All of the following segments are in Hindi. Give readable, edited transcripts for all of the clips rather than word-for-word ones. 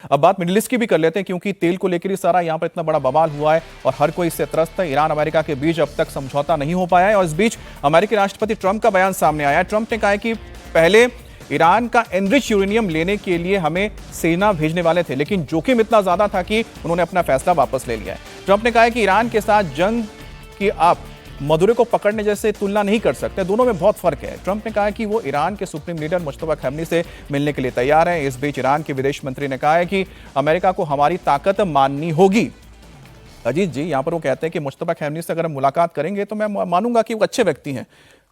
अब बात मिडिल ईस्ट की भी कर लेते हैं, क्योंकि तेल को लेकर ही सारा यहाँ पर इतना बड़ा बवाल हुआ है और हर कोई इससे त्रस्त है। ईरान अमेरिका के बीच अब तक समझौता नहीं हो पाया है और इस बीच अमेरिकी राष्ट्रपति ट्रंप का बयान सामने आया है। ट्रंप ने कहा है कि पहले ईरान का एनरिच यूरेनियम लेने के लिए हमें सेना भेजने वाले थे, लेकिन जोखिम इतना ज्यादा था कि उन्होंने अपना फैसला वापस ले लिया है। ट्रंप ने कहा है कि ईरान के साथ जंग की आप मदुरे को पकड़ने जैसे तुलना नहीं कर सकते, दोनों में बहुत फर्क है। ट्रंप ने कहा कि वो ईरान के सुप्रीम लीडर मुश्तबा खमेनी से मिलने के लिए तैयार हैं। इस बीच ईरान के विदेश मंत्री ने कहा है कि अमेरिका को हमारी ताकत माननी होगी। अजीत जी, यहां पर वो कहते हैं कि मुश्तबा खमेनी से अगर हम मुलाकात करेंगे तो मैं मानूंगा कि वो अच्छे व्यक्ति हैं।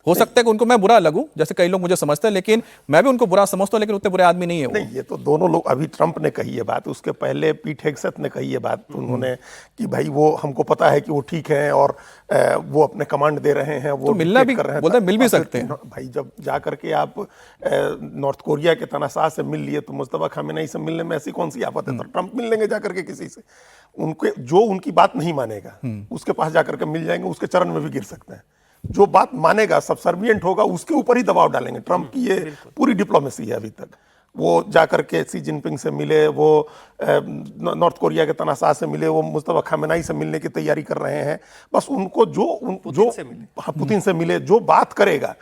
हो सकता है कि उनको मैं बुरा लगूं, जैसे कई लोग मुझे समझते हैं, लेकिन मैं भी उनको बुरा समझता हूं, लेकिन उतने बुरे आदमी नहीं है वो। नहीं, ये तो दोनों लोग, अभी ट्रंप ने कही है बात, उसके पहले पीट हेगसेथ ने कही है बात उन्होंने कि भाई वो हमको पता है कि वो ठीक है और वो अपने कमांड दे रहे हैं, वो तो मिलना भी कर रहे हैं, बोलते मिल भी सकते हैं। भाई जब जा करके आप नॉर्थ कोरिया के तनाशाह से मिल लिए तो मुश्तबा खमेनी से मिलने में ऐसी कौन सी आफत है? तो ट्रंप मिल लेंगे जा करके किसी से, उनके जो उनकी बात नहीं मानेगा उसके पास जाकर के मिल जाएंगे, उसके चरण में भी गिर सकते हैं। जो बात मानेगा, सबसर्विएंट होगा, उसके ऊपर ही दबाव डालेंगे। ट्रंप की ये पूरी डिप्लोमेसी है अभी तक। वो जाकर के सी जिनपिंग से मिले, वो नॉर्थ कोरिया के तनाशाह से मिले, वो मुश्तबा खमेनी से मिलने की तैयारी कर रहे हैं। बस उनको पुतिन से मिले, जो बात करेगा,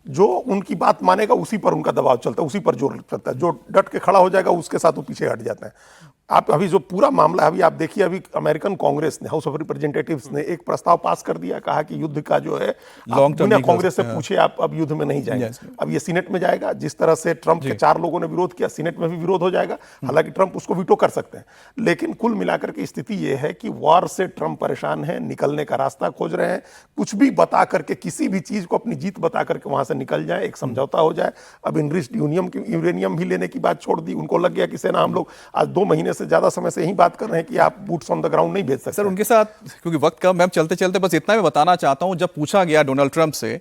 जो उनकी बात मानेगा, उसी पर उनका दबाव चलता है, उसी पर जोर चलता है। जो डट के खड़ा हो जाएगा उसके साथ वो पीछे हट जाता है। आप अभी जो पूरा मामला अभी आप देखिए, अभी अमेरिकन कांग्रेस ने, हाउस ऑफ रिप्रेजेंटेटिव्स ने एक प्रस्ताव पास कर दिया, कहा कि युद्ध का जो है बिना कांग्रेस से पूछे आप अब युद्ध में नहीं जाएंगे। अब ये सीनेट में जाएगा। जिस तरह से ट्रंप के 4 लोगों ने विरोध किया, सीनेट में भी विरोध हो जाएगा। हालांकि ट्रंप उसको वीटो कर सकते हैं, लेकिन कुल मिलाकर की स्थिति ये है कि वॉर से ट्रंप परेशान है, निकलने का रास्ता खोज रहे हैं। कुछ भी बता करके, किसी भी चीज को अपनी जीत बता करके वहां से निकल जाए, एक समझौता हो जाए। अब एनरिच्ड यूरेनियम भी लेने की बात छोड़ दी। उनको लग गया कि सेना, हम लोग आज 2 महीने से ज्यादा समय से यही बात कर रहे हैं कि आप बूट्स ऑन द ग्राउंड नहीं भेज सकते। सर, उनके साथ क्योंकि वक्त कम, मैं चलते चलते बस इतना भी बताना चाहता हूं। जब पूछा गया डोनाल्ड ट्रंप से,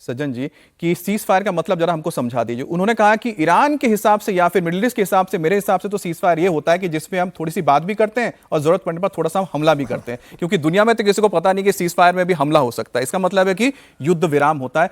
सज्जन जी, कि सीज फायर का मतलब जरा हमको समझा दीजिए, उन्होंने कहा कि ईरान के हिसाब से या फिर मिडिल ईस्ट के हिसाब से, मेरे हिसाब से तो सीज फायर ये होता है कि जिसमें हम थोड़ी सी बात भी करते हैं और जरूरत पड़ने पर थोड़ा सा हमला भी करते हैं, क्योंकि दुनिया में तो किसी को पता नहीं कि सीज फायर में भी हमला हो सकता है। इसका मतलब है कि युद्ध विराम होता है।